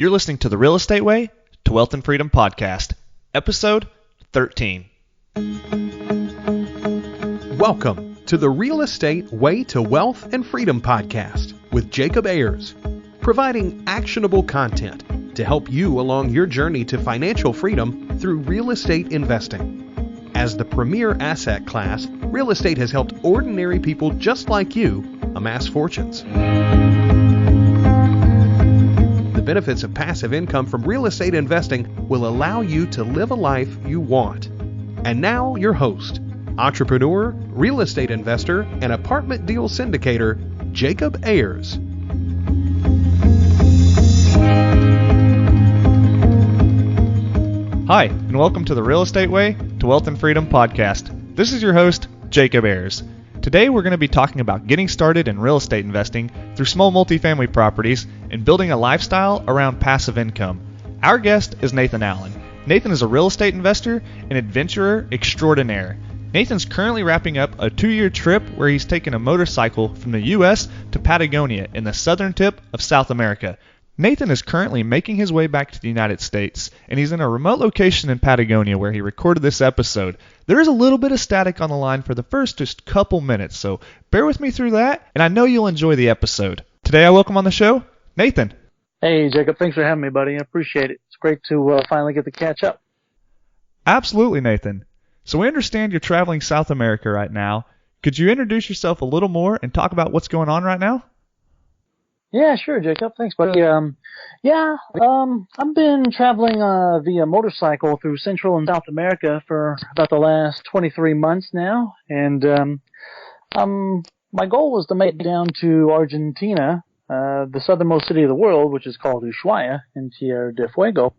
You're listening to the Real Estate Way to Wealth and Freedom podcast, episode 13. Welcome to the Real Estate Way to Wealth and Freedom podcast with Jacob Ayers, providing actionable content to help you along your journey to financial freedom through real estate investing. As the premier asset class, real estate has helped ordinary people just like you amass fortunes. The benefits of passive income from real estate investing will allow you to live a life you want. And now your host, entrepreneur, real estate investor, and apartment deal syndicator, Jacob Ayers. Hi, and welcome to the Real Estate Way to Wealth and Freedom podcast. This is your host, Jacob Ayers. Today we're going to be talking about getting started in real estate investing through small multifamily properties and building a lifestyle around passive income. Our guest is Nathan Allen. Nathan is a real estate investor and adventurer extraordinaire. Nathan's currently wrapping up a 2-year trip where he's taken a motorcycle from the U.S. to Patagonia in the southern tip of South America. Nathan is currently making his way back to the United States, and he's in a remote location in Patagonia where he recorded this episode. There is a little bit of static on the line for the first just couple minutes, so bear with me through that, and I know you'll enjoy the episode. Today I welcome on the show, Nathan. Hey, Jacob. Thanks for having me, buddy. I appreciate it. It's great to finally get to catch up. Absolutely, Nathan. So we understand you're traveling South America right now. Could you introduce yourself a little more and talk about what's going on right now? Yeah, sure, Jacob. Thanks, buddy. I've been traveling via motorcycle through Central and South America for about the last 23 months now, and my goal was to make it down to Argentina, the southernmost city of the world, which is called Ushuaia in Tierra del Fuego.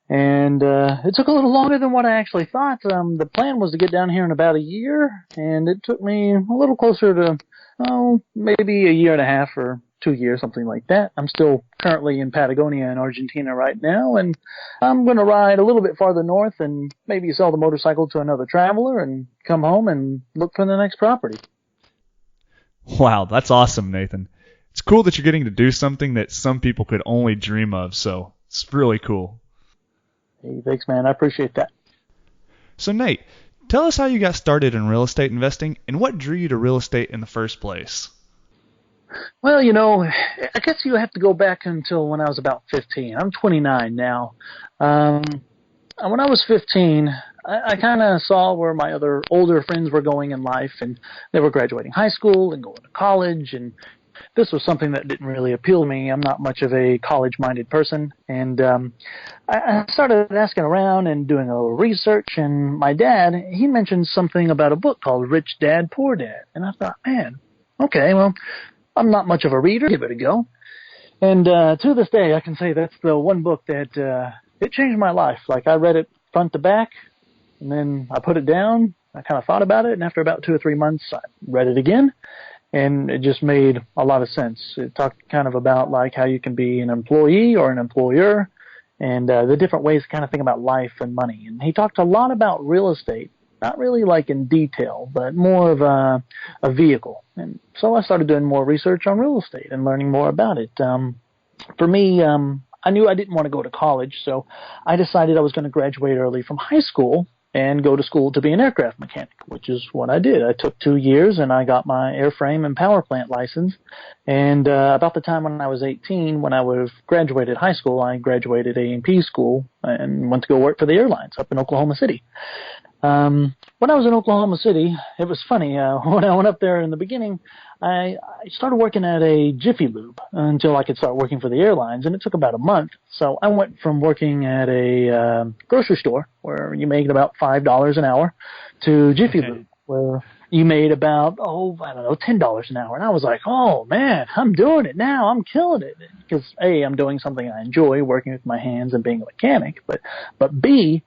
And it took a little longer than what I actually thought. The plan was to get down here in about a year, and it took me a little closer to, maybe a year and a half or 2 years, something like that. I'm still currently in Patagonia in Argentina right now, and I'm going to ride a little bit farther north and maybe sell the motorcycle to another traveler and come home and look for the next property. Wow, that's awesome, Nathan. It's cool that you're getting to do something that some people could only dream of, so it's really cool. Hey, thanks, man. I appreciate that. So, Nate, tell us how you got started in real estate investing and what drew you to real estate in the first place. Well, I guess you have to go back until when I was about 15. I'm 29 now. When I was 15, I kind of saw where my other older friends were going in life, and they were graduating high school and going to college, and this was something that didn't really appeal to me. I'm not much of a college-minded person, and I started asking around and doing a little research, and my dad, he mentioned something about a book called Rich Dad, Poor Dad, and I thought, man, okay, well, I'm not much of a reader, give it a go. And to this day, I can say that's the one book that it changed my life. Like, I read it front to back, and then I put it down, I kind of thought about it, and after about 2 or 3 months, I read it again. And it just made a lot of sense. It talked kind of about like how you can be an employee or an employer and the different ways to kind of think about life and money. And he talked a lot about real estate, not really like in detail, but more of a vehicle. And so I started doing more research on real estate and learning more about it. For me, I knew I didn't want to go to college, so I decided I was going to graduate early from high school and go to school to be an aircraft mechanic, which is what I did. I took 2 years, and I got my airframe and power plant license. And about the time when I was 18, when I was graduated high school, I graduated A&P school and went to go work for the airlines up in Oklahoma City. When I was in Oklahoma City, it was funny. When I went up there in the beginning, I started working at a Jiffy Lube until I could start working for the airlines, and it took about a month. So I went from working at a grocery store where you made about $5 an hour to Jiffy Lube where you made about, $10 an hour. And I was like, oh, man, I'm doing it now. I'm killing it. Because, A, I'm doing something I enjoy, working with my hands and being a mechanic. But B,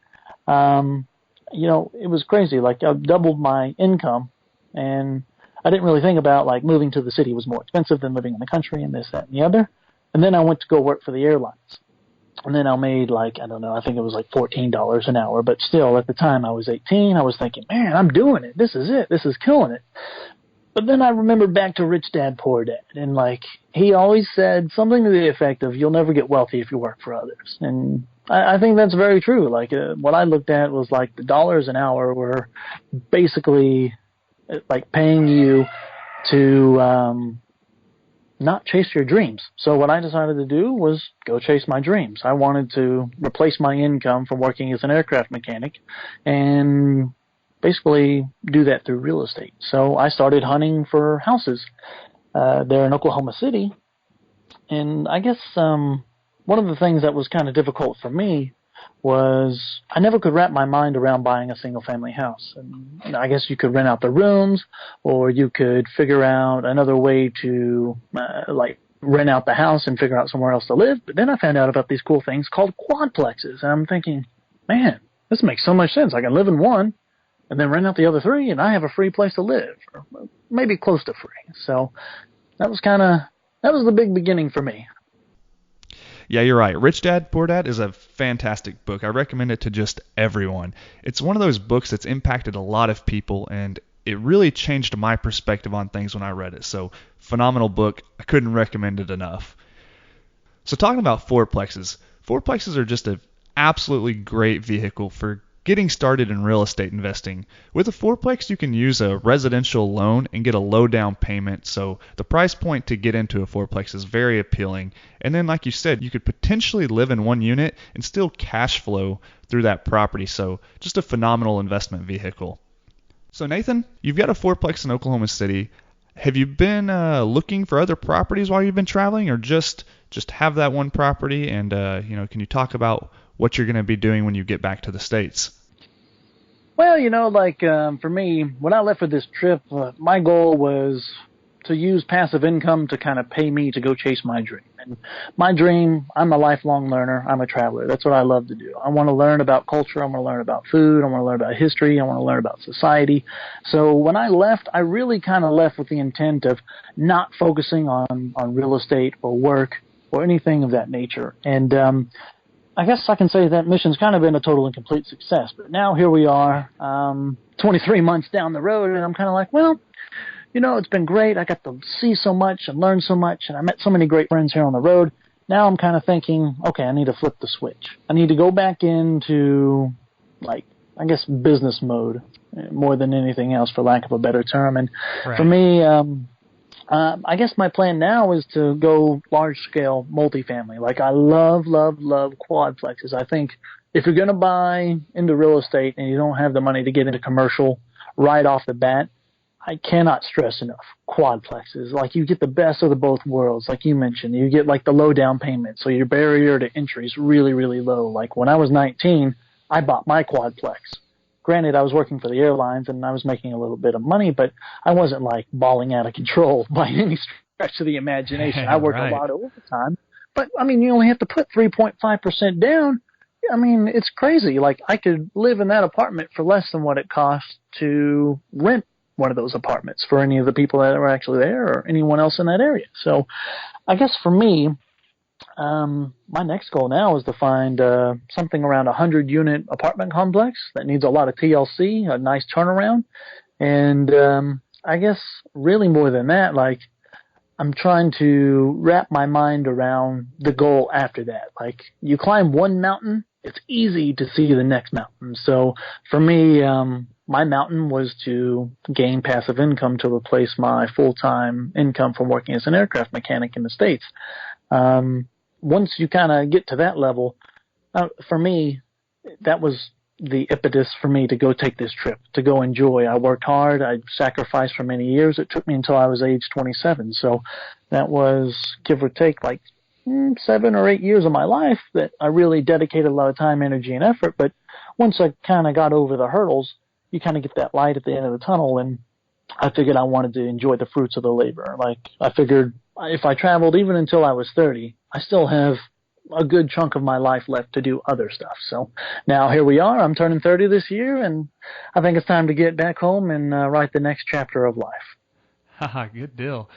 it was crazy. Like, I doubled my income, and I didn't really think about, like, moving to the city was more expensive than living in the country and this, that, and the other. And then I went to go work for the airlines. And then I made, I think it was like $14 an hour. But still, at the time I was 18, I was thinking, man, I'm doing it. This is it. This is killing it. But then I remembered back to Rich Dad, Poor Dad, and like he always said something to the effect of, "You'll never get wealthy if you work for others." And I think that's very true. Like what I looked at was like the dollars an hour were basically like paying you to not chase your dreams. So what I decided to do was go chase my dreams. I wanted to replace my income from working as an aircraft mechanic and basically do that through real estate. So I started hunting for houses there in Oklahoma City. And I guess one of the things that was kind of difficult for me was I never could wrap my mind around buying a single-family house. And I guess you could rent out the rooms, or you could figure out another way to like rent out the house and figure out somewhere else to live. But then I found out about these cool things called quadplexes. And I'm thinking, man, this makes so much sense. I can live in one and then rent out the other three, and I have a free place to live, or maybe close to free. So that was the big beginning for me. Yeah, you're right. Rich Dad, Poor Dad is a fantastic book. I recommend it to just everyone. It's one of those books that's impacted a lot of people, and it really changed my perspective on things when I read it. So, phenomenal book. I couldn't recommend it enough. So, talking about fourplexes. Fourplexes are just an absolutely great vehicle for getting started in real estate investing. With a fourplex, you can use a residential loan and get a low down payment, so the price point to get into a fourplex is very appealing. And then, like you said, you could potentially live in one unit and still cash flow through that property, so just a phenomenal investment vehicle. So Nathan, you've got a fourplex in Oklahoma City. Have you been looking for other properties while you've been traveling, or just have that one property? And can you talk about what you're going to be doing when you get back to the States? Well, for me, when I left for this trip, my goal was to use passive income to kind of pay me to go chase my dream. And my dream, I'm a lifelong learner. I'm a traveler. That's what I love to do. I want to learn about culture. I want to learn about food. I want to learn about history. I want to learn about society. So when I left, I really kind of left with the intent of not focusing on real estate or work or anything of that nature. And I guess I can say that mission's kind of been a total and complete success. But now here we are, 23 months down the road, and I'm kind of like, well, it's been great. I got to see so much and learn so much, and I met so many great friends here on the road. Now I'm kind of thinking, okay, I need to flip the switch. I need to go back into, business mode more than anything else, for lack of a better term. And right. For me, I guess my plan now is to go large-scale multifamily. Like, I love quadplexes. I think if you're going to buy into real estate and you don't have the money to get into commercial right off the bat, I cannot stress enough quadplexes. Like, you get the best of the both worlds. Like you mentioned, you get like the low down payment, so your barrier to entry is really, really low. Like, when I was 19, I bought my quadplex. Granted, I was working for the airlines and I was making a little bit of money, but I wasn't like balling out of control by any stretch of the imagination. I worked right. A lot of overtime, but I mean, you only have to put 3.5% down. I mean, it's crazy. Like, I could live in that apartment for less than what it costs to rent one of those apartments for any of the people that are actually there or anyone else in that area. So I guess for me, my next goal now is to find something around 100-unit apartment complex that needs a lot of TLC, a nice turnaround. And I guess really more than that, like, I'm trying to wrap my mind around the goal after that. Like, you climb one mountain, it's easy to see the next mountain. So for me, my mountain was to gain passive income to replace my full-time income from working as an aircraft mechanic in the States. Once you kind of get to that level, for me, that was the impetus for me to go take this trip, to go enjoy. I worked hard. I sacrificed for many years. It took me until I was age 27. So that was, give or take, like 7 or 8 years of my life that I really dedicated a lot of time, energy, and effort. But once I kind of got over the hurdles, you kind of get that light at the end of the tunnel, and I figured I wanted to enjoy the fruits of the labor. Like, I figured if I traveled even until I was 30, I still have a good chunk of my life left to do other stuff. So now here we are. I'm turning 30 this year, and I think it's time to get back home and write the next chapter of life. Haha, good deal.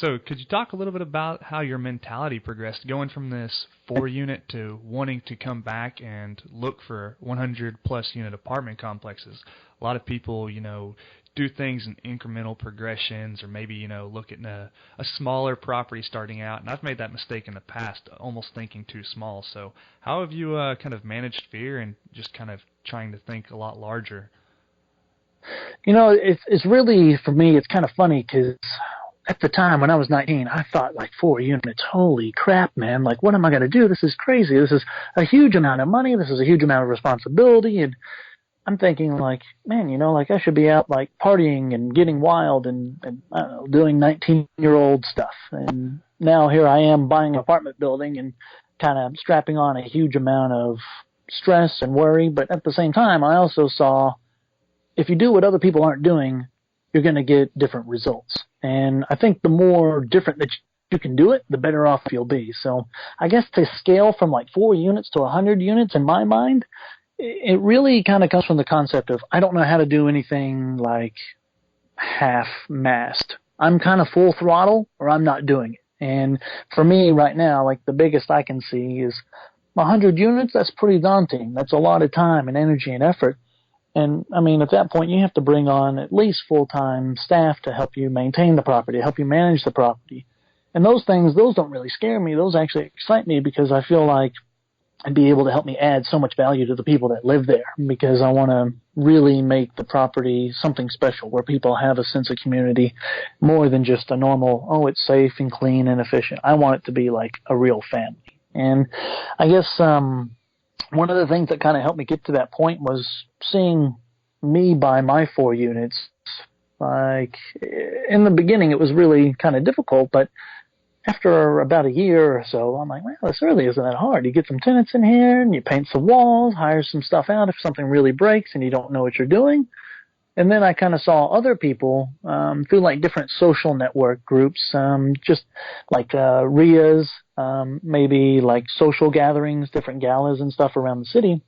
So could you talk a little bit about how your mentality progressed, going from this 4-unit to wanting to come back and look for 100-plus unit apartment complexes? A lot of people, do things in incremental progressions, or maybe, look at a smaller property starting out. And I've made that mistake in the past, almost thinking too small. So how have you kind of managed fear and just kind of trying to think a lot larger? It's really, for me, it's kind of funny because at the time when I was 19, I thought like 4 units. Holy crap, man. Like, what am I going to do? This is crazy. This is a huge amount of money. This is a huge amount of responsibility. And I'm thinking like, man, like I should be out like partying and getting wild and I don't know, doing 19-year-old stuff. And now here I am buying an apartment building and kind of strapping on a huge amount of stress and worry. But at the same time, I also saw if you do what other people aren't doing, you're going to get different results. And I think the more different that you can do it, the better off you'll be. So I guess to scale from like 4 units to 100 units in my mind, it really kind of comes from the concept of I don't know how to do anything like half-mast. I'm kind of full throttle or I'm not doing it. And for me right now, like the biggest I can see is 100 units. That's pretty daunting. That's a lot of time and energy and effort. And, I mean, at that point, you have to bring on at least full-time staff to help you maintain the property, help you manage the property. And those things, those don't really scare me. Those actually excite me because I feel like I'd be able to help me add so much value to the people that live there because I want to really make the property something special where people have a sense of community more than just a normal, oh, it's safe and clean and efficient. I want it to be like a real family. And I guess one of the things that kind of helped me get to that point was seeing me buy my 4 units. Like, in the beginning, it was really kind of difficult, but after about a year or so, I'm like, well, this really isn't that hard. You get some tenants in here, and you paint some walls, hire some stuff out if something really breaks and you don't know what you're doing. And then I kind of saw other people through like different social network groups, just like RIAs, maybe like social gatherings, different galas and stuff around the city.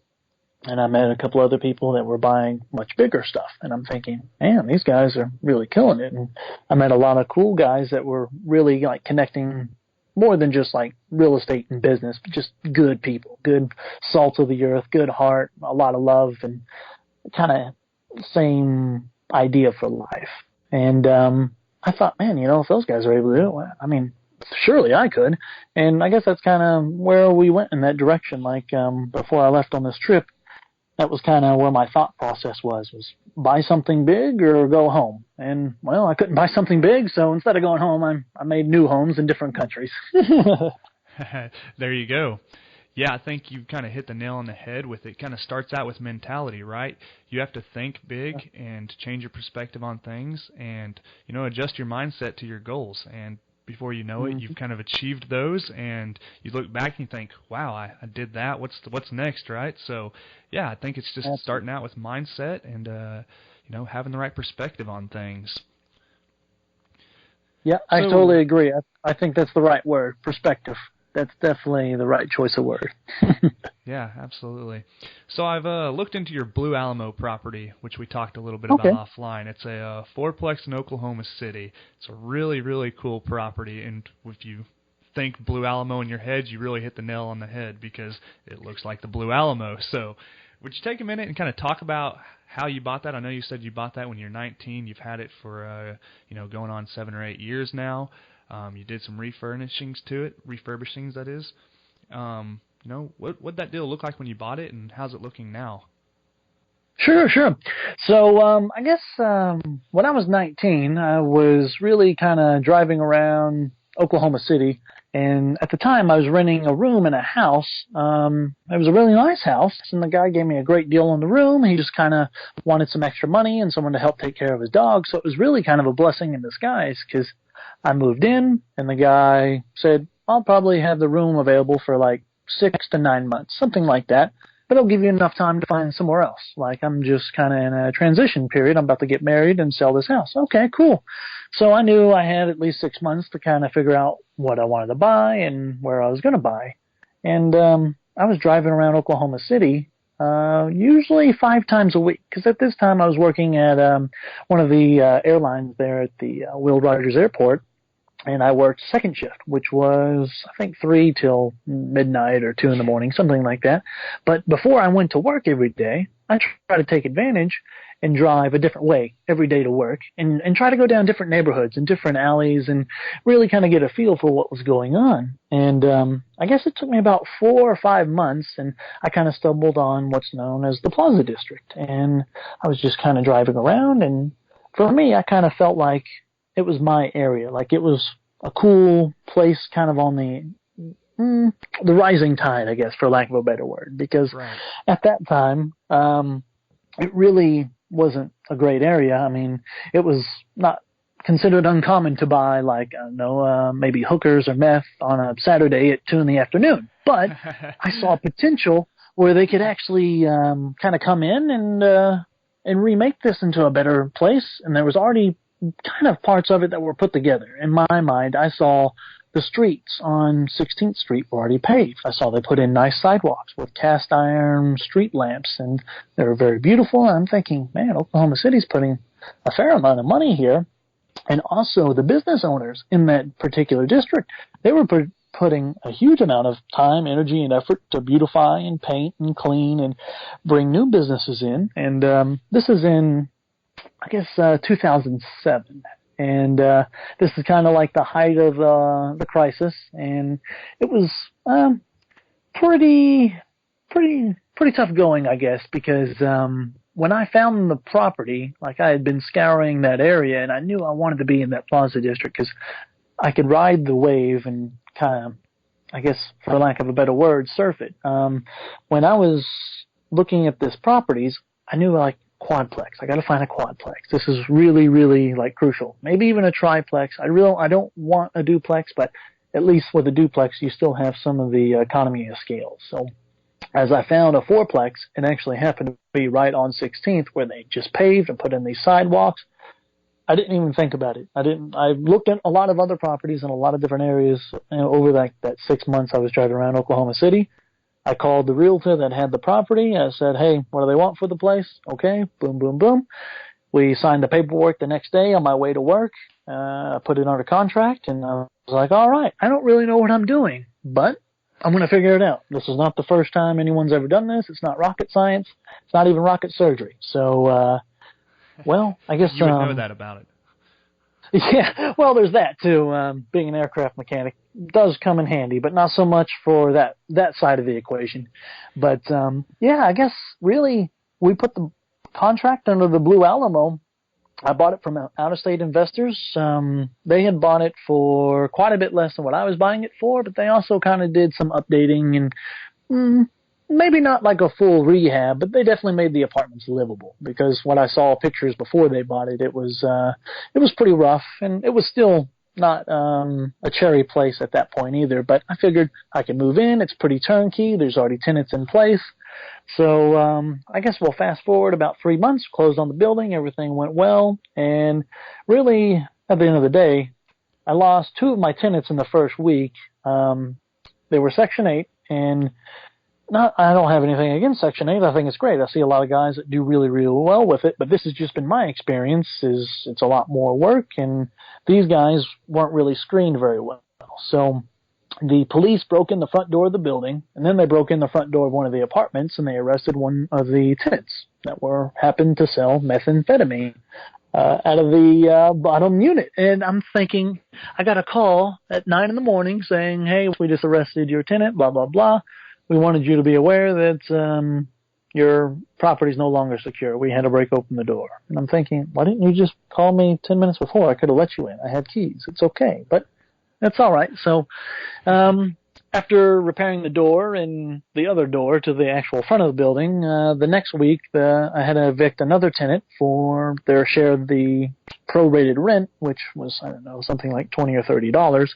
And I met a couple other people that were buying much bigger stuff. And I'm thinking, man, these guys are really killing it. And I met a lot of cool guys that were really like connecting more than just like real estate and business, but just good people, good salt of the earth, good heart, a lot of love, and kind of same idea for life. And I thought, man, if those guys are able to do it, well, I mean, surely I could. And I guess that's kind of where we went in that direction. Like before I left on this trip, that was kind of where my thought process was buy something big or go home. And, well, I couldn't buy something big, so instead of going home, I made new homes in different countries. There you go. Yeah, I think you kind of hit the nail on the head with it. Kind of starts out with mentality, right? You have to think big and change your perspective on things and, adjust your mindset to your goals. And before you know it, you've kind of achieved those, and you look back and you think, wow, I did that. What's next, right? So, yeah, I think it's just starting out with mindset and, having the right perspective on things. Yeah, I totally agree. I think that's the right word, perspective. That's definitely the right choice of word. Yeah, absolutely. So I've looked into your Blue Alamo property, which we talked a little bit about offline. It's a fourplex in Oklahoma City. It's a really, really cool property, and if you think Blue Alamo in your head, you really hit the nail on the head because it looks like the Blue Alamo. So would you take a minute and kind of talk about how you bought that? I know you said you bought that when you're 19. You've had it for, going on 7 or 8 years now. You did some refurbishings to it, that is. What'd that deal look like when you bought it, and how's it looking now? Sure. So I guess when I was 19, I was really kind of driving around Oklahoma City, and at the time I was renting a room in a house. It was a really nice house, and the guy gave me a great deal on the room. He just kind of wanted some extra money and someone to help take care of his dog, so it was really kind of a blessing in disguise because I moved in, and the guy said, I'll probably have the room available for like 6 to 9 months, something like that, but I'll give you enough time to find somewhere else. Like, I'm just kind of in a transition period. I'm about to get married and sell this house. Okay, cool. So I knew I had at least 6 months to kind of figure out what I wanted to buy and where I was going to buy. And I was driving around Oklahoma City usually 5 times a week, because at this time I was working at one of the airlines there at the Will Rogers Airport. and I worked second shift, which was, I think, 3 till midnight or 2 in the morning, something like that. But before I went to work every day, I tried to take advantage and drive a different way every day to work and try to go down different neighborhoods and different alleys and really kind of get a feel for what was going on. And I guess it took me about 4 or 5 months, and I kind of stumbled on what's known as the Plaza District. And I was just kind of driving around, and for me, I kind of felt like it was my area, like it was a cool place kind of on the rising tide, I guess, for lack of a better word, because at that time, it really wasn't a great area. I mean, it was not considered uncommon to buy, like, I don't know, maybe hookers or meth on a Saturday at 2 in the afternoon. But I saw potential where they could actually kind of come in and remake this into a better place. And there was already kind of parts of it that were put together. In my mind, I saw the streets on 16th Street were already paved. I saw they put in nice sidewalks with cast iron street lamps, and they were very beautiful. And I'm thinking, man, Oklahoma City's putting a fair amount of money here. And also the business owners in that particular district, they were putting a huge amount of time, energy, and effort to beautify and paint and clean and bring new businesses in. And this is in, I guess, 2007. And this is kind of like the height of the crisis, and it was pretty tough going, I guess, because when I found the property, like I had been scouring that area, and I knew I wanted to be in that Plaza District because I could ride the wave and kind of, I guess, for lack of a better word, surf it. When I was looking at this properties, I knew, like, quadplex. I got to find a quadplex. This is really, really, like, crucial. Maybe even a triplex. I don't want a duplex, but at least with a duplex, you still have some of the economy of scale. So as I found a fourplex, it actually happened to be right on 16th where they just paved and put in these sidewalks. I didn't even think about it. I looked at a lot of other properties in a lot of different areas, over that 6 months I was driving around Oklahoma City. I called the realtor that had the property. I said, hey, what do they want for the place? Okay, boom, boom, boom. We signed the paperwork the next day on my way to work. I put it under contract, and I was like, all right, I don't really know what I'm doing, but I'm going to figure it out. This is not the first time anyone's ever done this. It's not rocket science. It's not even rocket surgery. So, well, I guess you would know that about it. Yeah, well, there's that too. Being an aircraft mechanic does come in handy, but not so much for that side of the equation. But yeah, I guess really we put the contract under the Blue Alamo. I bought it from out-of-state investors. They had bought it for quite a bit less than what I was buying it for, but they also kind of did some updating and maybe not like a full rehab, but they definitely made the apartments livable, because when I saw pictures before they bought it, it was pretty rough, and it was still not a cherry place at that point either. But I figured I could move in. It's pretty turnkey. There's already tenants in place. So I guess we'll fast forward about 3 months, closed on the building. Everything went well. And really, at the end of the day, I lost 2 of my tenants in the first week. They were Section 8, and I don't have anything against Section 8. I think it's great. I see a lot of guys that do really, really well with it, but this has just been my experience. It's a lot more work, and these guys weren't really screened very well. So the police broke in the front door of the building, and then they broke in the front door of one of the apartments, and they arrested one of the tenants that happened to sell methamphetamine out of the bottom unit. And I'm thinking, I got a call at 9 in the morning saying, hey, we just arrested your tenant, blah, blah, blah. We wanted you to be aware that your property is no longer secure. We had to break open the door. And I'm thinking, why didn't you just call me 10 minutes before? I could have let you in. I had keys. It's okay. But that's all right. So after repairing the door and the other door to the actual front of the building, the next week I had to evict another tenant for their share of the prorated rent, which was, I don't know, something like $20 or $30.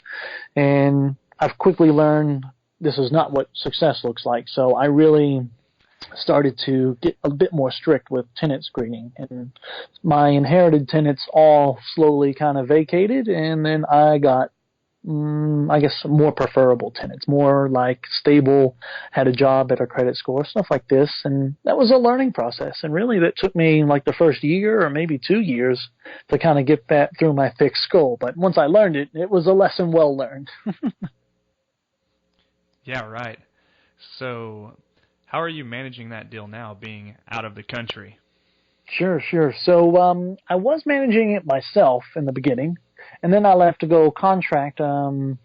And I've quickly learned this is not what success looks like. So I really started to get a bit more strict with tenant screening. And my inherited tenants all slowly kind of vacated, and then I got I guess, more preferable tenants, more like stable, had a job, better credit score, stuff like this. And that was a learning process. And really that took me like the first year or maybe 2 years to kind of get that through my thick skull. But once I learned it, it was a lesson well learned. Yeah, right. So how are you managing that deal now, being out of the country? Sure. So I was managing it myself in the beginning, and then I left to go contract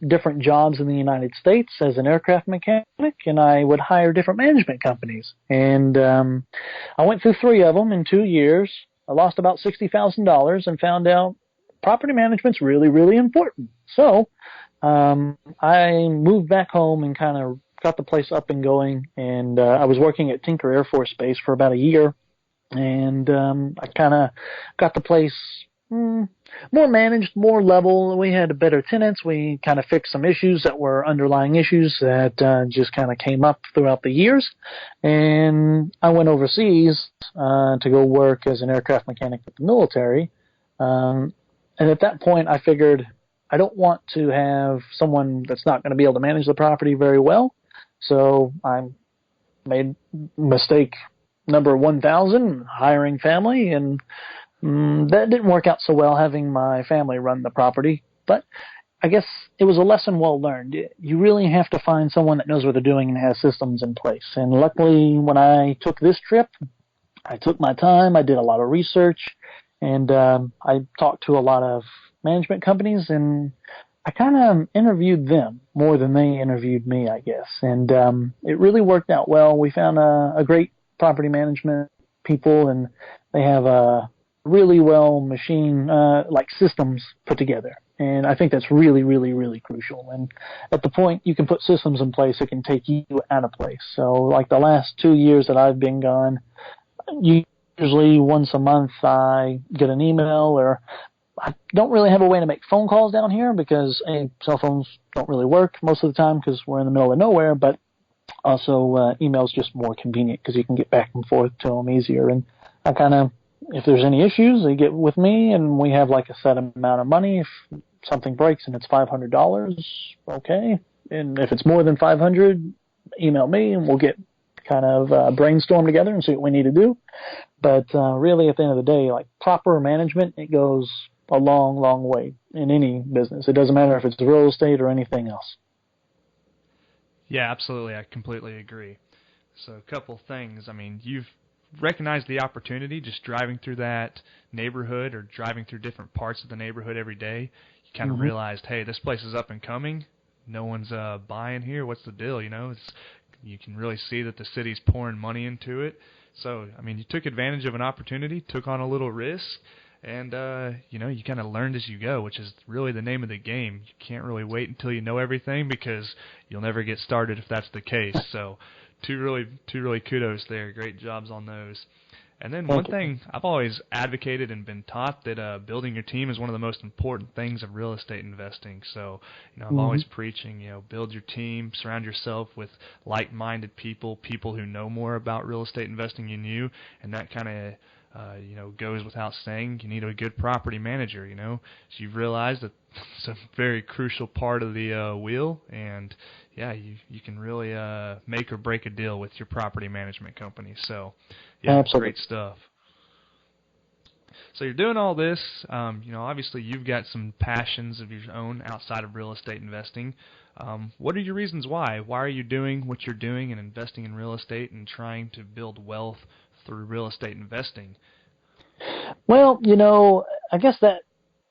different jobs in the United States as an aircraft mechanic, and I would hire different management companies. And I went through 3 of them in 2 years. I lost about $60,000 and found out property management's really, really important. So I moved back home and kind of got the place up and going, and I was working at Tinker Air Force Base for about a year. And I kind of got the place more managed, more level. We had better tenants. We kind of fixed some issues that were underlying issues that just kind of came up throughout the years. And I went overseas to go work as an aircraft mechanic with the military. And at that point, I figured I don't want to have someone that's not going to be able to manage the property very well. So I made mistake number 1,000, hiring family, and that didn't work out so well, having my family run the property. But I guess it was a lesson well learned. You really have to find someone that knows what they're doing and has systems in place. And luckily, when I took this trip, I took my time, I did a lot of research, and I talked to a lot of management companies, and I kind of interviewed them more than they interviewed me, I guess. And it really worked out well. We found a great property management people, and they have a really well machine like systems put together. And I think that's really, really, really crucial. And at the point you can put systems in place, it can take you out of place. So like the last 2 years that I've been gone, usually once a month I get an email, or I don't really have a way to make phone calls down here because cell phones don't really work most of the time because we're in the middle of nowhere. But also, email's just more convenient because you can get back and forth to them easier. And I kind of, if there's any issues, they get with me, and we have like a set amount of money. If something breaks and it's $500, okay. And if it's more than $500, email me, and we'll get kind of brainstorm together and see what we need to do. But really, at the end of the day, like proper management, it goes a long, long way in any business. It doesn't matter if it's real estate or anything else. Yeah, absolutely. I completely agree. So a couple things. I mean, you've recognized the opportunity just driving through that neighborhood or driving through different parts of the neighborhood every day. You kind of realized, hey, this place is up and coming. No one's buying here. What's the deal? You can really see that the city's pouring money into it. So, I mean, you took advantage of an opportunity, took on a little risk, and, you kind of learned as you go, which is really the name of the game. You can't really wait until you know everything because you'll never get started if that's the case. So two really kudos there. Great jobs on those. And then one thing I've always advocated and been taught that building your team is one of the most important things of real estate investing. So, I'm always preaching, build your team, surround yourself with like-minded people who know more about real estate investing than you, and that kind of goes without saying. You need a good property manager, So you've realized that it's a very crucial part of the wheel, and yeah, you can really make or break a deal with your property management company. So, yeah, absolutely. Great stuff. So you're doing all this. Obviously you've got some passions of your own outside of real estate investing. What are your reasons why? Why are you doing what you're doing and investing in real estate and trying to build wealth through real estate investing? Well, I guess that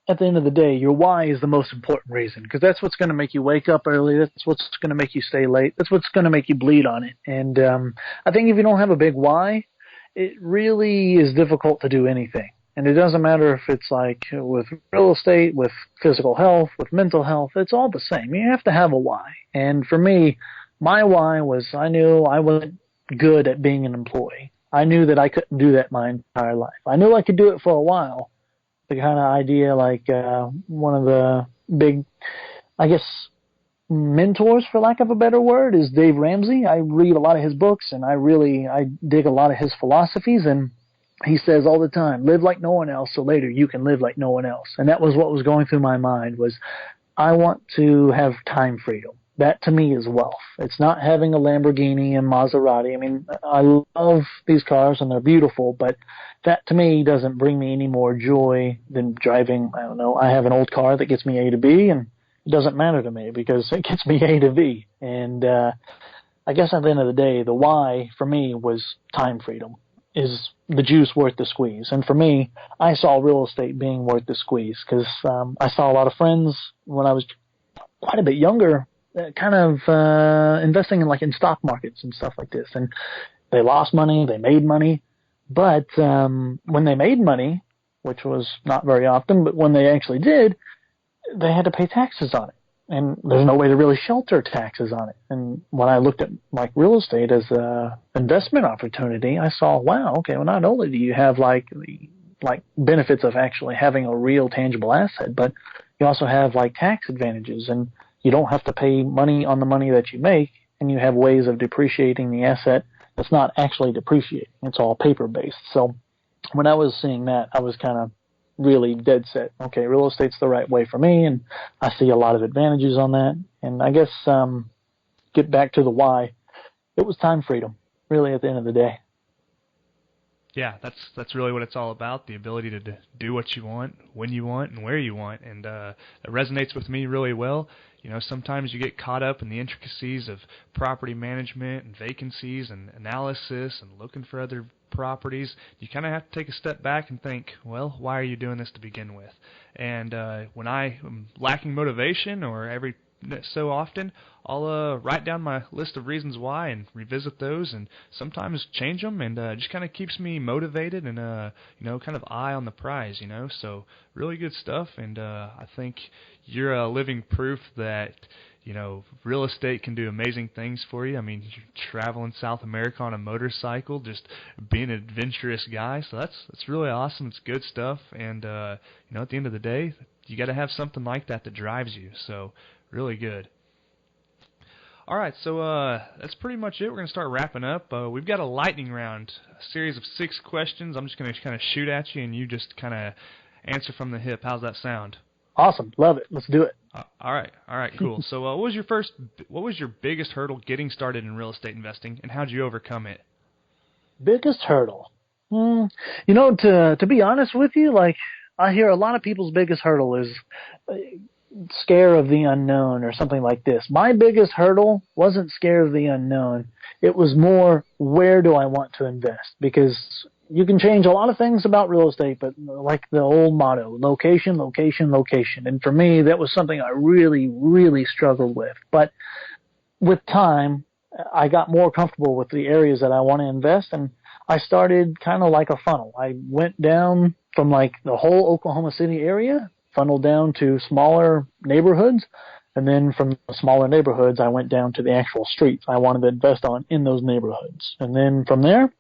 at the end of the day, your why is the most important reason, because that's what's going to make you wake up early. That's what's going to make you stay late. That's what's going to make you bleed on it. And I think if you don't have a big why, it really is difficult to do anything. And it doesn't matter if it's like with real estate, with physical health, with mental health, it's all the same. You have to have a why. And for me, my why was I knew I wasn't good at being an employee. I knew that I couldn't do that my entire life. I knew I could do it for a while. The kind of idea, like one of the big, I guess, mentors, for lack of a better word, is Dave Ramsey. I read a lot of his books, and I dig a lot of his philosophies, and he says all the time, live like no one else so later you can live like no one else. And that was what was going through my mind was, I want to have time freedom. That to me is wealth. It's not having a Lamborghini and Maserati. I mean, I love these cars and they're beautiful, but that to me doesn't bring me any more joy than driving. I don't know. I have an old car that gets me A to B, and it doesn't matter to me because it gets me A to B. And I guess at the end of the day, the why for me was time freedom. Is the juice worth the squeeze? And for me, I saw real estate being worth the squeeze because I saw a lot of friends when I was quite a bit younger kind of investing in stock markets and stuff like this. And they lost money, they made money. But when they made money, which was not very often, but when they actually did, they had to pay taxes on it. And there's no way to really shelter taxes on it. And when I looked at real estate as a investment opportunity, I saw, wow, okay, well, not only do you have the benefits of actually having a real tangible asset, but you also have tax advantages, and you don't have to pay money on the money that you make, and you have ways of depreciating the asset that's not actually depreciating. It's all paper-based. So when I was seeing that, I was kind of really dead set. Okay, real estate's the right way for me, and I see a lot of advantages on that. And I guess get back to the why. It was time freedom, really, at the end of the day. Yeah, that's really what it's all about, the ability to do what you want, when you want, and where you want. And it resonates with me really well. You know, sometimes you get caught up in the intricacies of property management and vacancies and analysis and looking for other properties. You kind of have to take a step back and think, well, why are you doing this to begin with? And when I am lacking motivation, or every so often, I'll write down my list of reasons why and revisit those, and sometimes change them, and just kind of keeps me motivated and kind of eye on the prize. So really good stuff. And I think you're a living proof that real estate can do amazing things for you. I mean, you're traveling South America on a motorcycle, just being an adventurous guy. So that's really awesome. It's good stuff. And at the end of the day, you got to have something like that drives you. So really good. All right, so that's pretty much it. We're going to start wrapping up. We've got a lightning round, a series of 6 questions. I'm just going to kind of shoot at you, and you just kind of answer from the hip. How's that sound? Awesome. Love it. Let's do it. All right, cool. So what was your biggest hurdle getting started in real estate investing, and how did you overcome it? Biggest hurdle? To be honest with you, I hear a lot of people's biggest hurdle is scare of the unknown or something like this. My biggest hurdle wasn't scare of the unknown. It was more, where do I want to invest? Because you can change a lot of things about real estate, but like the old motto, location, location, location. And for me, that was something I really, really struggled with. But with time, I got more comfortable with the areas that I want to invest, and I started kind of like a funnel. I went down from the whole Oklahoma City area, funneled down to smaller neighborhoods, and then from the smaller neighborhoods, I went down to the actual streets I wanted to invest on in those neighborhoods. And then from there,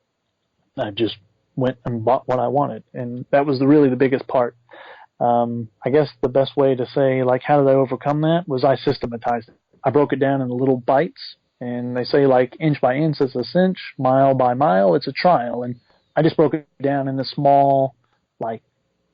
I just went and bought what I wanted. And that was really the biggest part. I guess the best way to say, how did I overcome that, was I systematized it. I broke it down into little bites, and they say inch by inch it's a cinch, mile by mile it's a trial. And I just broke it down into small,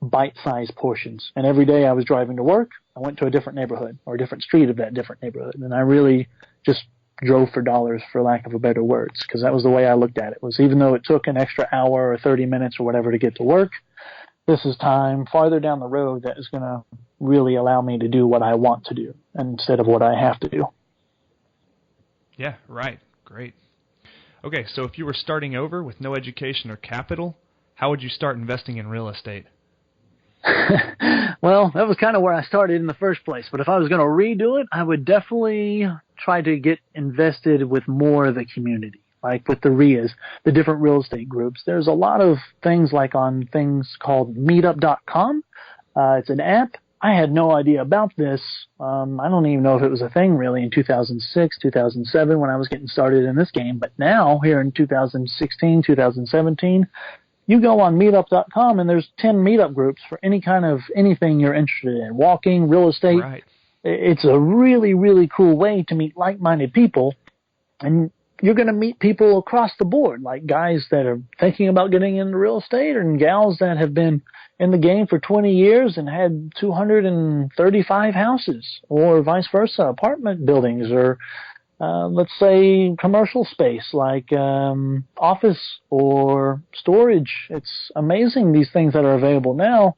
bite-sized portions. And every day I was driving to work, I went to a different neighborhood or a different street of that different neighborhood. And I really just drove for dollars, for lack of a better words, because that was the way I looked at it. Was even though it took an extra hour or 30 minutes or whatever to get to work, this is time farther down the road that is going to really allow me to do what I want to do instead of what I have to do. Yeah, right. Great. Okay, so if you were starting over with no education or capital, how would you start investing in real estate? Well, that was kind of where I started in the first place. But if I was going to redo it, I would definitely try to get invested with more of the community, like with the RIAs, the different real estate groups. There's a lot of things on things called MeetUp.com. It's an app. I had no idea about this. I don't even know if it was a thing really in 2006, 2007 when I was getting started in this game. But now, here in 2016, 2017, you go on meetup.com and there's 10 meetup groups for any kind of anything you're interested in. Walking, real estate. Right. It's a really, really cool way to meet like-minded people. And you're going to meet people across the board, like guys that are thinking about getting into real estate and gals that have been in the game for 20 years and had 235 houses, or vice versa, apartment buildings, or let's say commercial space like office or storage. It's amazing, these things that are available now.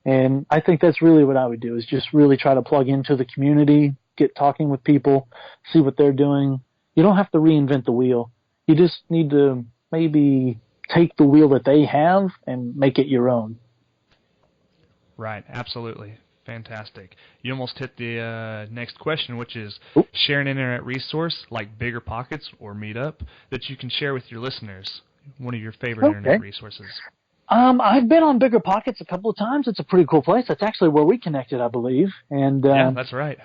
And I think that's really what I would do, is just really try to plug into the community, get talking with people, see what they're doing. You don't have to reinvent the wheel. You just need to maybe take the wheel that they have and make it your own. Right, absolutely. Fantastic. You almost hit the next question, which is share an internet resource like BiggerPockets or MeetUp that you can share with your listeners. One of your favorite internet resources. I've been on BiggerPockets a couple of times. It's a pretty cool place. That's actually where we connected, I believe. And yeah, that's right.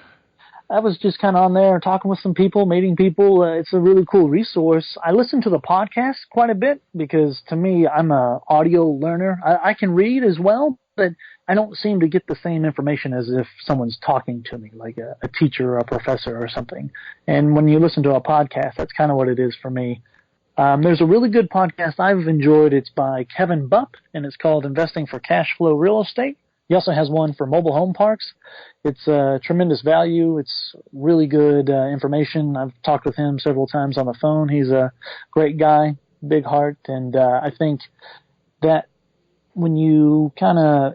I was just kind of on there talking with some people, meeting people. It's a really cool resource. I listen to the podcast quite a bit because, to me, I'm a audio learner. I can read as well, but I don't seem to get the same information as if someone's talking to me, like a teacher or a professor or something. And when you listen to a podcast, that's kind of what it is for me. There's a really good podcast I've enjoyed. It's by Kevin Bupp, and it's called Investing for Cash Flow Real Estate. He also has one for mobile home parks. It's tremendous value. It's really good information. I've talked with him several times on the phone. He's a great guy, big heart, and I think that when you kind of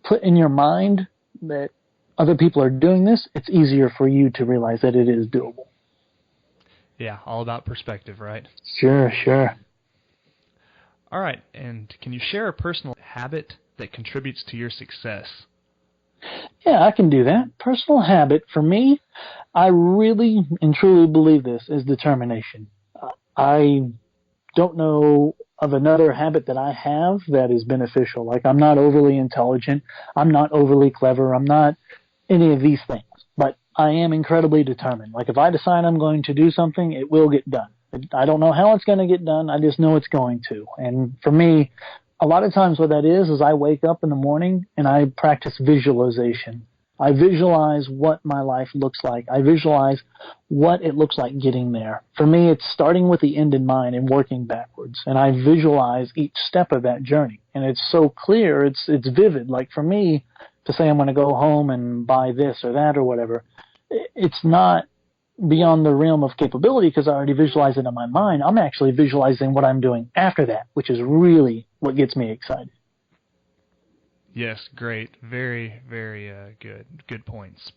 put in your mind that other people are doing this, it's easier for you to realize that it is doable. Yeah, all about perspective, right? Sure. All right, and can you share a personal habit that contributes to your success? Yeah, I can do that. Personal habit, for me, I really and truly believe this, is determination. I don't know of another habit that I have that is beneficial. Like, I'm not overly intelligent. I'm not overly clever. I'm not any of these things. But I am incredibly determined. Like, if I decide I'm going to do something, it will get done. I don't know how it's going to get done. I just know it's going to. And for me, a lot of times what that is I wake up in the morning and I practice visualization. I visualize what my life looks like. I visualize what it looks like getting there. For me, it's starting with the end in mind and working backwards. And I visualize each step of that journey. And it's so clear, it's vivid. Like, for me, to say I'm going to go home and buy this or that or whatever, it's not beyond the realm of capability because I already visualize it in my mind. I'm actually visualizing what I'm doing after that, which is really what gets me excited. Yes, great. Very, very good. Good points.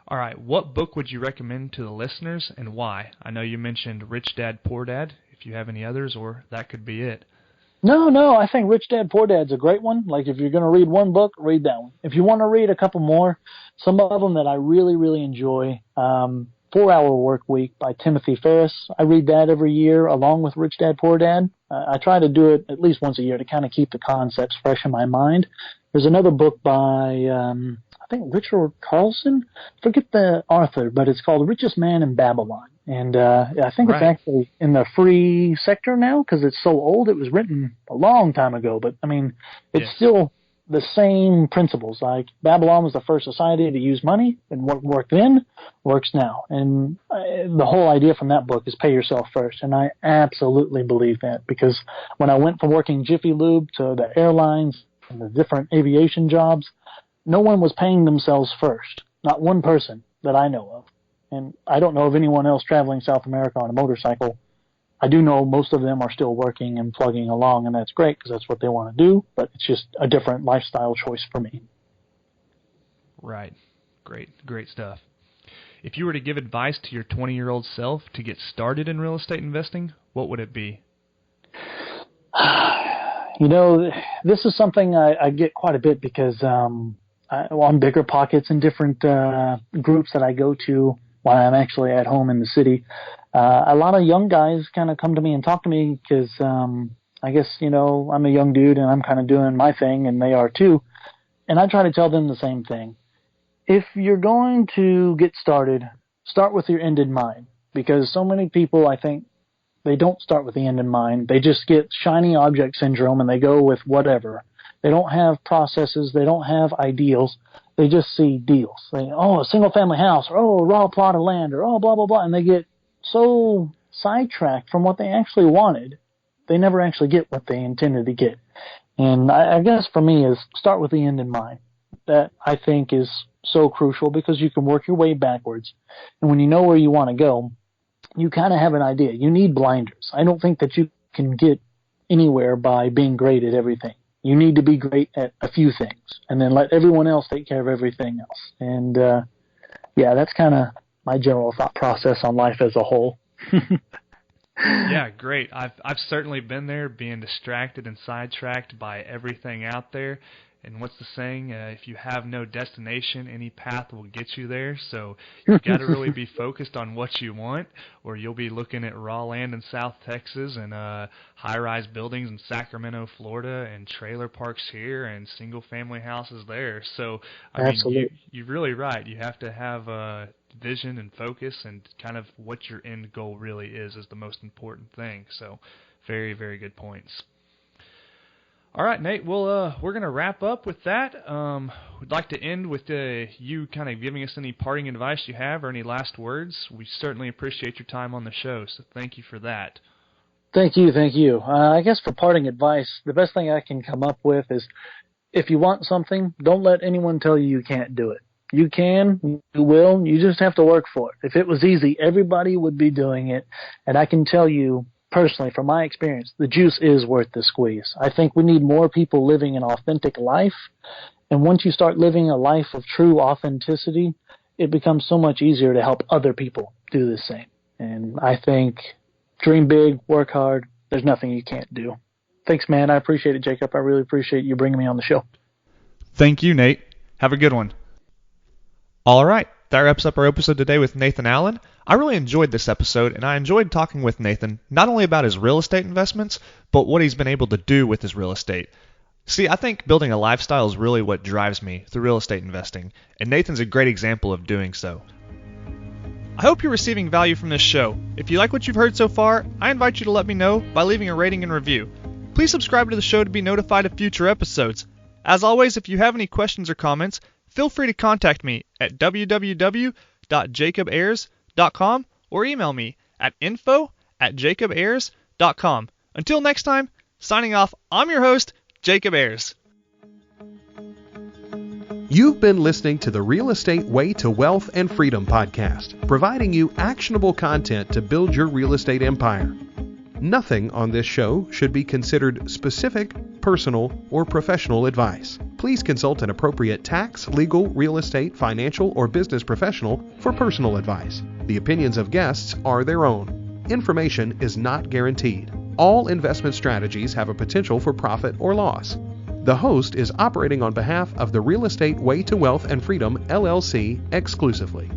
All right, what book would you recommend to the listeners and why? I know you mentioned Rich Dad, Poor Dad. If you have any others, or that could be it. No, I think Rich Dad, Poor Dad's a great one. Like, if you're going to read one book, read that one. If you want to read a couple more, some of them that I really, really enjoy, 4-Hour Work Week by Timothy Ferriss. I read that every year along with Rich Dad, Poor Dad. I try to do it at least once a year to kind of keep the concepts fresh in my mind. There's another book by, I think, Richard Carlson. Forget the author, but it's called Richest Man in Babylon. And I think It's actually in the free sector now because it's so old. It was written a long time ago, but, I mean, it's still the same principles. Like, Babylon was the first society to use money, and what worked then works now. And the whole idea from that book is pay yourself first. And I absolutely believe that, because when I went from working Jiffy Lube to the airlines and the different aviation jobs, no one was paying themselves first. Not one person that I know of. And I don't know of anyone else traveling South America on a motorcycle. I do know most of them are still working and plugging along, and that's great because that's what they want to do, but it's just a different lifestyle choice for me. Right. Great stuff. If you were to give advice to your 20-year-old self to get started in real estate investing, what would it be? You know, this is something I get quite a bit because on BiggerPockets and different groups that I go to when I'm actually at home in the city, a lot of young guys kind of come to me and talk to me because I guess, you know, I'm a young dude and I'm kind of doing my thing and they are too. And I try to tell them the same thing. If you're going to get started, start with your end in mind, because so many people, I think, they don't start with the end in mind. They just get shiny object syndrome and they go with whatever. They don't have processes. They don't have ideals. They just see deals. A single family house, or a raw plot of land, or blah, blah, blah. And they get so sidetracked from what they actually wanted. They never actually get what they intended to get. And I guess for me is start with the end in mind. That I think is so crucial because you can work your way backwards. And when you know where you want to go, you kind of have an idea. You need blinders. I don't think that you can get anywhere by being great at everything. You need to be great at a few things and then let everyone else take care of everything else. And, yeah, that's kind of my general thought process on life as a whole. Yeah, great. I've certainly been there, being distracted and sidetracked by everything out there. And what's the saying? If you have no destination, any path will get you there. So you've got to really be focused on what you want, or you'll be looking at raw land in South Texas and high-rise buildings in Sacramento, Florida, and trailer parks here and single-family houses there. So, I mean, you're really right. You have to have vision and focus, and kind of what your end goal really is the most important thing. So very, very good points. All right, Nate, well, we're going to wrap up with that. We'd like to end with you kind of giving us any parting advice you have or any last words. We certainly appreciate your time on the show, so thank you for that. Thank you. I guess for parting advice, the best thing I can come up with is if you want something, don't let anyone tell you can't do it. You can, you will, you just have to work for it. If it was easy, everybody would be doing it, and I can tell you, personally, from my experience, the juice is worth the squeeze. I think we need more people living an authentic life. And once you start living a life of true authenticity, it becomes so much easier to help other people do the same. And I think dream big, work hard. There's nothing you can't do. Thanks, man. I appreciate it, Jacob. I really appreciate you bringing me on the show. Thank you, Nate. Have a good one. All right. That wraps up our episode today with Nathan Allen. I really enjoyed this episode, and I enjoyed talking with Nathan not only about his real estate investments, but what he's been able to do with his real estate. See, I think building a lifestyle is really what drives me through real estate investing, and Nathan's a great example of doing so. I hope you're receiving value from this show. If you like what you've heard so far, I invite you to let me know by leaving a rating and review. Please subscribe to the show to be notified of future episodes. As always, if you have any questions or comments, feel free to contact me at www.jacobayers.com or email me at info@jacobayers.com. Until next time, signing off, I'm your host, Jacob Ayers. You've been listening to the Real Estate Way to Wealth and Freedom podcast, providing you actionable content to build your real estate empire. Nothing on this show should be considered specific, personal, or professional advice. Please consult an appropriate tax, legal, real estate, financial, or business professional for personal advice. The opinions of guests are their own. Information is not guaranteed. All investment strategies have a potential for profit or loss. The host is operating on behalf of the Real Estate Way to Wealth and Freedom, LLC, exclusively.